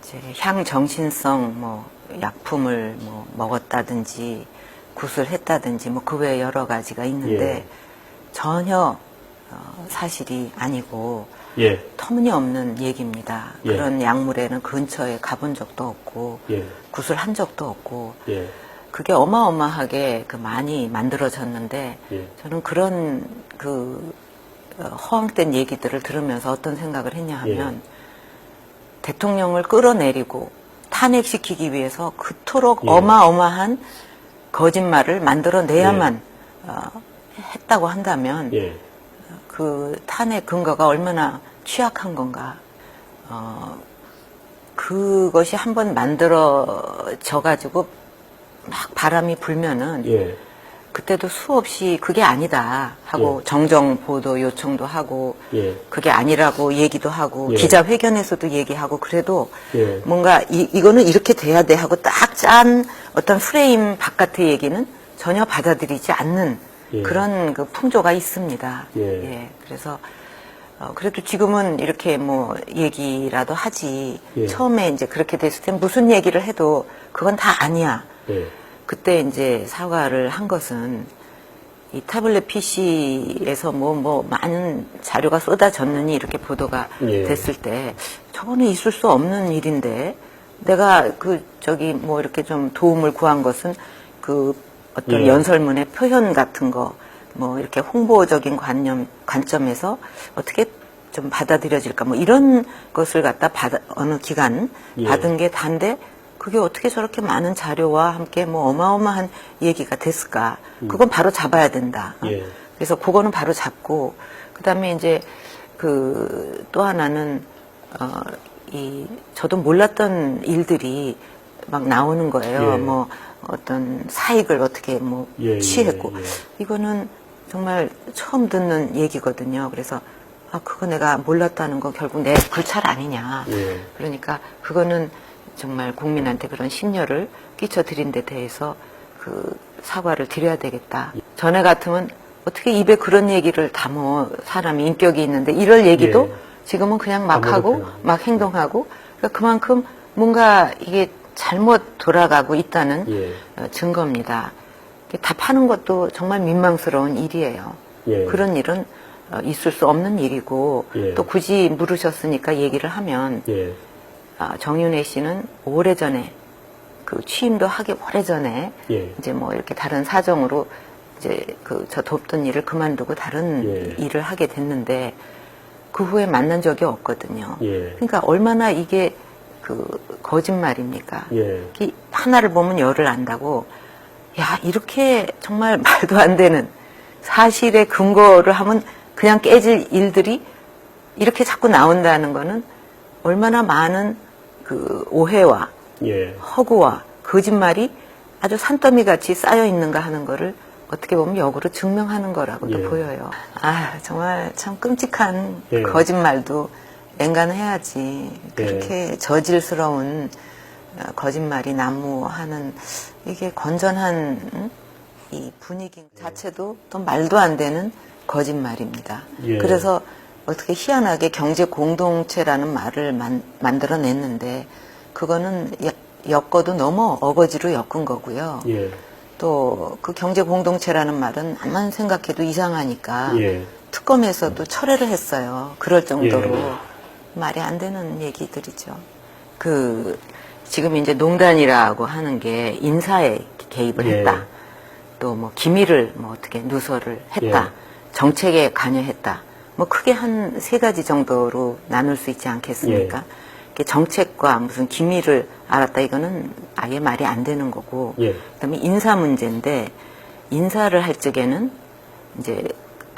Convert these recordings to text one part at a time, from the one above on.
이제 향정신성 뭐 약품을 뭐 먹었다든지 구술했다든지 뭐 그 외에 여러 가지가 있는데 예. 전혀 사실이 아니고 예. 터무니없는 얘기입니다. 예. 그런 약물에는 근처에 가본 적도 없고 예. 구술한 적도 없고 예. 그게 어마어마하게 많이 만들어졌는데 예. 저는 그런 허황된 얘기들을 들으면서 어떤 생각을 했냐 하면 대통령을 끌어내리고 탄핵시키기 위해서 그토록 어마어마한 거짓말을 만들어내야만 했다고 한다면 그 탄핵 근거가 얼마나 취약한 건가. 그것이 한번 만들어져 가지고 막 바람이 불면은 그때도 수없이 그게 아니다 하고 정정 보도 요청도 하고 그게 아니라고 얘기도 하고 기자회견에서도 얘기하고 그래도 뭔가 이거는 이렇게 돼야 돼 하고 딱 짠 어떤 프레임 바깥의 얘기는 전혀 받아들이지 않는 그런 그 풍조가 있습니다. 그래서 그래도 지금은 이렇게 뭐 얘기라도 하지 처음에 이제 그렇게 됐을 때 무슨 얘기를 해도 그건 다 아니야. 그때 이제 사과를 한 것은 이 타블렛 PC에서 뭐 많은 자료가 쏟아졌느니 이렇게 보도가 됐을 때 저거는 있을 수 없는 일인데 내가 뭐 이렇게 좀 도움을 구한 것은 어떤 연설문의 표현 같은 거 뭐 이렇게 홍보적인 관점에서 어떻게 좀 받아들여질까 뭐 이런 것을 갖다 어느 기간 받은 게 단데 그게 어떻게 저렇게 많은 자료와 함께 뭐 어마어마한 얘기가 됐을까? 그건 바로 잡아야 된다. 그래서 그거는 바로 잡고, 그 다음에 이제 또 하나는, 저도 몰랐던 일들이 막 나오는 거예요. 뭐 어떤 사익을 어떻게 뭐 취했고. 이거는 정말 처음 듣는 얘기거든요. 그래서 그거 내가 몰랐다는 거 결국 내 불찰 아니냐. 그러니까 그거는 정말 국민한테 그런 심려를 끼쳐드린 데 대해서 사과를 드려야 되겠다. 전에 같으면 어떻게 입에 그런 얘기를 담어 사람이 인격이 있는데 이럴 얘기도 지금은 그냥 막 하고 막 행동하고 그러니까 그만큼 뭔가 이게 잘못 돌아가고 있다는 증거입니다. 답하는 것도 정말 민망스러운 일이에요. 그런 일은 있을 수 없는 일이고 또 굳이 물으셨으니까 얘기를 하면 정윤회 씨는 오래전에 취임도 하기 오래전에 이제 뭐 이렇게 다른 사정으로 이제 저 돕던 일을 그만두고 다른 일을 하게 됐는데 그 후에 만난 적이 없거든요. 그러니까 얼마나 이게 거짓말입니까? 하나를 보면 열을 안다고 야 이렇게 정말 말도 안 되는 사실의 근거를 하면 그냥 깨질 일들이 이렇게 자꾸 나온다는 거는 얼마나 많은 오해와 허구와 거짓말이 아주 산더미 같이 쌓여 있는가 하는 거를 어떻게 보면 역으로 증명하는 거라고도 보여요. 정말 참 끔찍한 거짓말도 엔간해야지. 그렇게 저질스러운 거짓말이 난무하는 이게 건전한 이 분위기 자체도 또 말도 안 되는 거짓말입니다. 그래서 어떻게 희한하게 경제 공동체라는 말을 만들어냈는데 그거는 엮어도 너무 어거지로 엮은 거고요. 또 그 경제 공동체라는 말은 암만 생각해도 이상하니까 특검에서도 철회를 했어요. 그럴 정도로 말이 안 되는 얘기들이죠. 지금 이제 농단이라고 하는 게 인사에 개입을 했다. 또 뭐 기밀을 뭐 어떻게 누설을 했다. 정책에 관여했다. 뭐 크게 한 3가지 정도로 나눌 수 있지 않겠습니까? 정책과 무슨 기밀을 알았다 이거는 아예 말이 안 되는 거고 그다음에 인사 문제인데 인사를 할 적에는 이제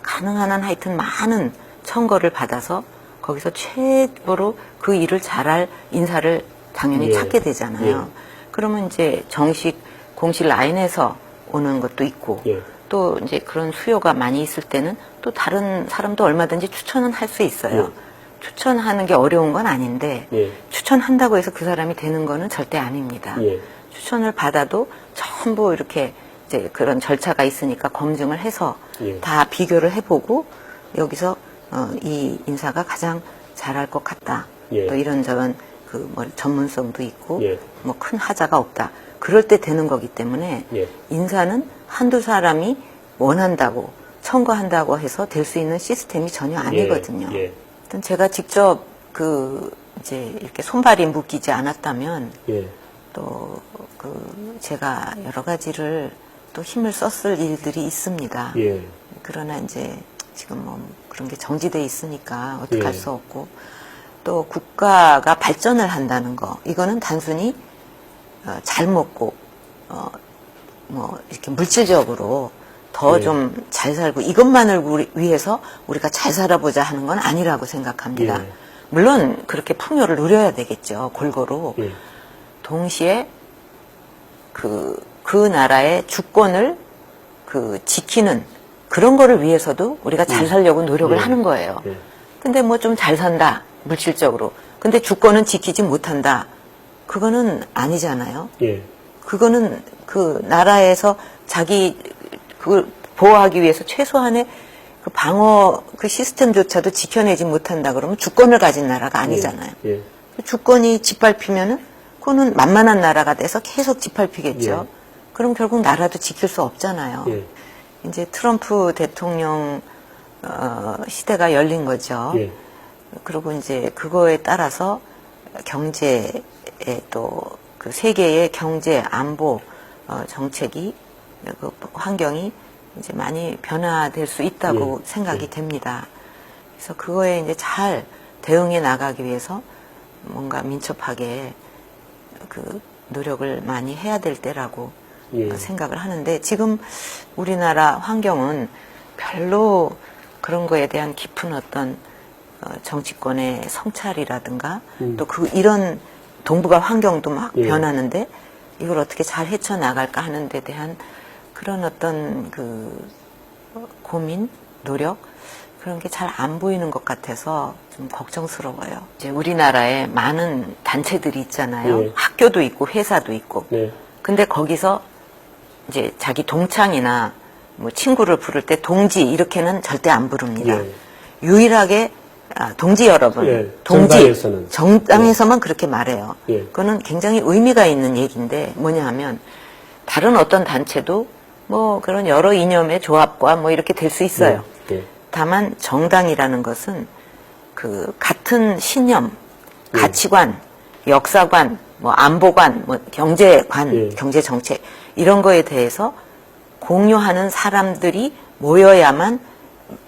가능한 한 하여튼 많은 청거를 받아서 거기서 최고로 그 일을 잘할 인사를 당연히 찾게 되잖아요. 그러면 이제 공식 라인에서 오는 것도 있고 또 이제 그런 수요가 많이 있을 때는 또 다른 사람도 얼마든지 추천은 할 수 있어요. 추천하는 게 어려운 건 아닌데 추천한다고 해서 그 사람이 되는 거는 절대 아닙니다. 추천을 받아도 전부 이렇게 이제 그런 절차가 있으니까 검증을 해서 다 비교를 해보고 여기서 이 인사가 가장 잘할 것 같다. 또 이런저런 전문성도 있고 예. 뭐 큰 하자가 없다. 그럴 때 되는 거기 때문에 예. 인사는 한두 사람이 원한다고 청구한다고 해서 될 수 있는 시스템이 전혀 아니거든요. 예. 일단 제가 직접 이제 이렇게 손발이 묶이지 않았다면 예. 또 제가 여러 가지를 또 힘을 썼을 일들이 있습니다. 예. 그러나 이제 지금 뭐 그런 게 정지돼 있으니까 어떻게 할 수 없고 또 국가가 발전을 한다는 거 이거는 단순히 잘 먹고 뭐 이렇게 물질적으로 더 좀 잘 살고 이것만을 위해서 우리가 잘 살아보자 하는 건 아니라고 생각합니다. 예. 물론 그렇게 풍요를 누려야 되겠죠. 골고루. 예. 동시에 그 나라의 주권을 지키는 그런 거를 위해서도 우리가 잘 살려고 노력을 하는 거예요. 예. 근데 뭐 좀 잘 산다, 물질적으로. 근데 주권은 지키지 못한다. 그거는 아니잖아요. 예. 그거는 그 나라에서 그걸 보호하기 위해서 최소한의 그 방어 그 시스템조차도 지켜내지 못한다 그러면 주권을 가진 나라가 아니잖아요. 예. 주권이 짓밟히면은 그거는 만만한 나라가 돼서 계속 짓밟히겠죠. 그럼 결국 나라도 지킬 수 없잖아요. 예. 이제 트럼프 대통령 시대가 열린 거죠. 예. 그리고 이제 그거에 따라서 경제에 또 그 세계의 경제 안보 정책이 그 환경이 이제 많이 변화될 수 있다고 생각이 됩니다. 그래서 그거에 이제 잘 대응해 나가기 위해서 뭔가 민첩하게 그 노력을 많이 해야 될 때라고 생각을 하는데 지금 우리나라 환경은 별로 그런 거에 대한 깊은 어떤 정치권의 성찰이라든가 또 이런 동북아 환경도 막 변하는데 이걸 어떻게 잘 헤쳐나갈까 하는 데 대한 그런 어떤 고민, 노력 그런 게 잘 안 보이는 것 같아서 좀 걱정스러워요. 이제 우리나라에 많은 단체들이 있잖아요. 학교도 있고 회사도 있고. 근데 거기서 이제 자기 동창이나 뭐 친구를 부를 때 동지 이렇게는 절대 안 부릅니다. 유일하게 동지 여러분, 동지 정당에서만 그렇게 말해요. 그거는 굉장히 의미가 있는 얘기인데 뭐냐 하면 다른 어떤 단체도 뭐 그런 여러 이념의 조합과 뭐 이렇게 될 수 있어요. 다만 정당이라는 것은 그 같은 신념, 가치관, 역사관, 뭐 안보관, 뭐 경제관, 경제 정책 이런 거에 대해서 공유하는 사람들이 모여야만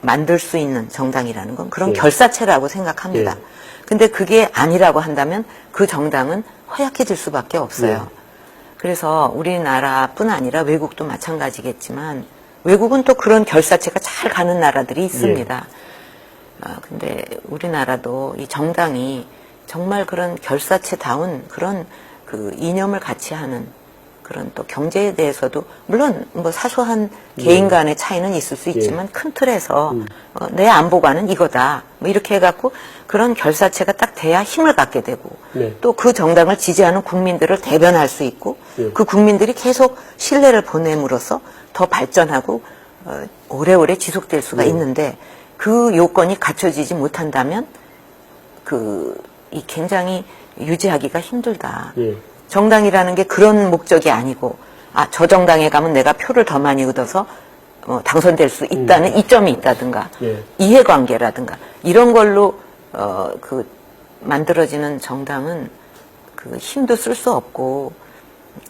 만들 수 있는 정당이라는 건 그런 결사체라고 생각합니다. 근데 그게 아니라고 한다면 그 정당은 허약해질 수밖에 없어요. 그래서 우리나라뿐 아니라 외국도 마찬가지겠지만 외국은 또 그런 결사체가 잘 가는 나라들이 있습니다. 근데 우리나라도 이 정당이 정말 그런 결사체다운 그런 그 이념을 같이 하는 그런 또 경제에 대해서도 물론 뭐 사소한 개인 간의 차이는 있을 수 있지만 큰 틀에서 내 안보관은 이거다 뭐 이렇게 해갖고 그런 결사체가 딱 돼야 힘을 갖게 되고 또 그 정당을 지지하는 국민들을 대변할 수 있고 그 국민들이 계속 신뢰를 보냄으로써 더 발전하고 오래오래 지속될 수가 있는데 그 요건이 갖춰지지 못한다면 이 굉장히 유지하기가 힘들다. 정당이라는 게 그런 목적이 아니고 저 정당에 가면 내가 표를 더 많이 얻어서 당선될 수 있다는 이점이 있다든가 이해관계라든가 이런 걸로 만들어지는 정당은 그 힘도 쓸 수 없고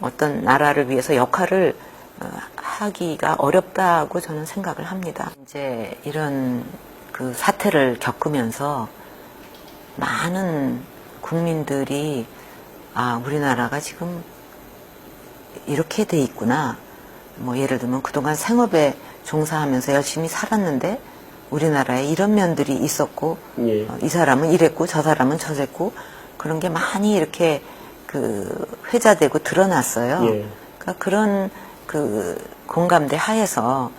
어떤 나라를 위해서 역할을 하기가 어렵다고 저는 생각을 합니다. 이제 이런 그 사태를 겪으면서 많은 국민들이 우리나라가 지금 이렇게 돼 있구나. 뭐 예를 들면 그동안 생업에 종사하면서 열심히 살았는데 우리나라에 이런 면들이 있었고 이 사람은 이랬고 저 사람은 저랬고 그런 게 많이 이렇게 회자되고 드러났어요. 그러니까 그런 공감대 하에서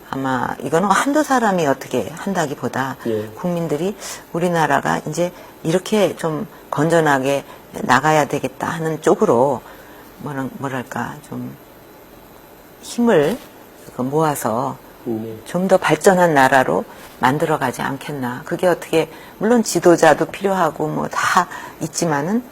아마 이거는 한두 사람이 어떻게 한다기보다 국민들이 우리나라가 이제 이렇게 좀 건전하게 나가야 되겠다 하는 쪽으로 뭐랄까 좀 힘을 모아서 좀 더 발전한 나라로 만들어가지 않겠나. 그게 어떻게 물론 지도자도 필요하고 뭐 다 있지만은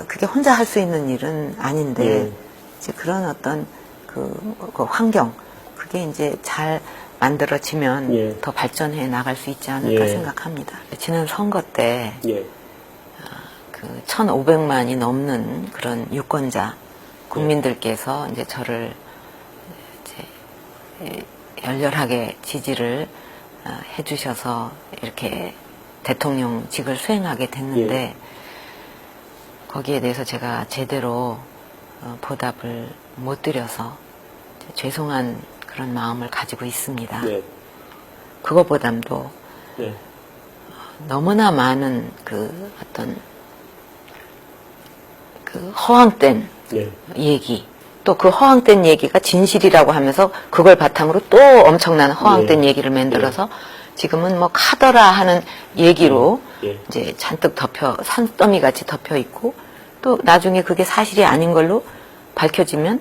그게 혼자 할 수 있는 일은 아닌데 이제 그런 어떤 그 환경 그게 이제 잘 만들어지면 더 발전해 나갈 수 있지 않을까 생각합니다. 지난 선거 때 그 1,500만이 넘는 그런 유권자 국민들께서 이제 저를 이제 열렬하게 지지를 해주셔서 이렇게 대통령직을 수행하게 됐는데 거기에 대해서 제가 제대로 보답을 못 드려서 죄송한 그런 마음을 가지고 있습니다. 그거보담도 너무나 많은 그 어떤 그 허황된 얘기 또 그 허황된 얘기가 진실이라고 하면서 그걸 바탕으로 또 엄청난 허황된 얘기를 만들어서 지금은 뭐 카더라 하는 얘기로 이제 잔뜩 산더미 같이 덮여 있고 또 나중에 그게 사실이 아닌 걸로 밝혀지면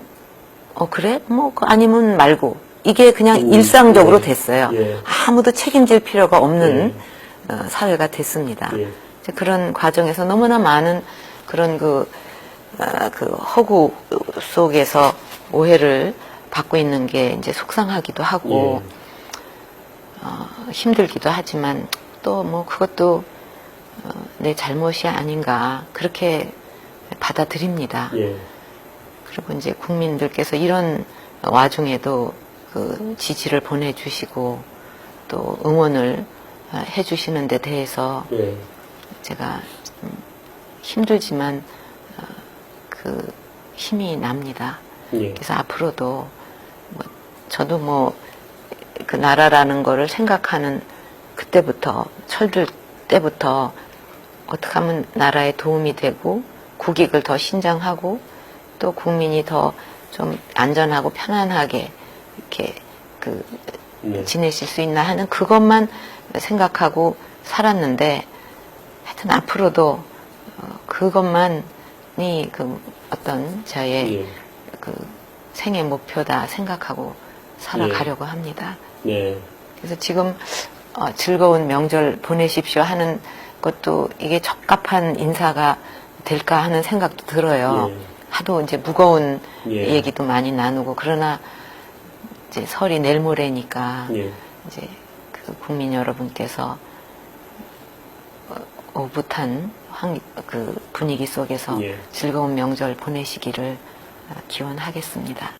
그래? 뭐 아니면 말고 이게 그냥 일상적으로 됐어요. 아무도 책임질 필요가 없는 사회가 됐습니다. 이제 그런 과정에서 너무나 많은 그런 그 허구 속에서 오해를 받고 있는 게 이제 속상하기도 하고 힘들기도 하지만 또 뭐 그것도 내 잘못이 아닌가 그렇게 받아들입니다. 그리고 이제 국민들께서 이런 와중에도 그 지지를 보내주시고 또 응원을 해주시는 데 대해서 제가 힘들지만 그 힘이 납니다. 그래서 앞으로도 저도 뭐 그 나라라는 거를 생각하는 그때부터 철들 때부터 어떻게 하면 나라에 도움이 되고 국익을 더 신장하고 또 국민이 더 좀 안전하고 편안하게 이렇게 지내실 수 있나 하는 그것만 생각하고 살았는데 하여튼 앞으로도 그것만이 그 어떤 저의 그 생애 목표다 생각하고 살아가려고 합니다. 그래서 지금 즐거운 명절 보내십시오 하는 것도 이게 적합한 인사가 될까 하는 생각도 들어요. 하도 이제 무거운 얘기도 많이 나누고 그러나 이제 설이 내일 모레니까 이제 그 국민 여러분께서 오붓한 그 분위기 속에서 즐거운 명절 보내시기를 기원하겠습니다.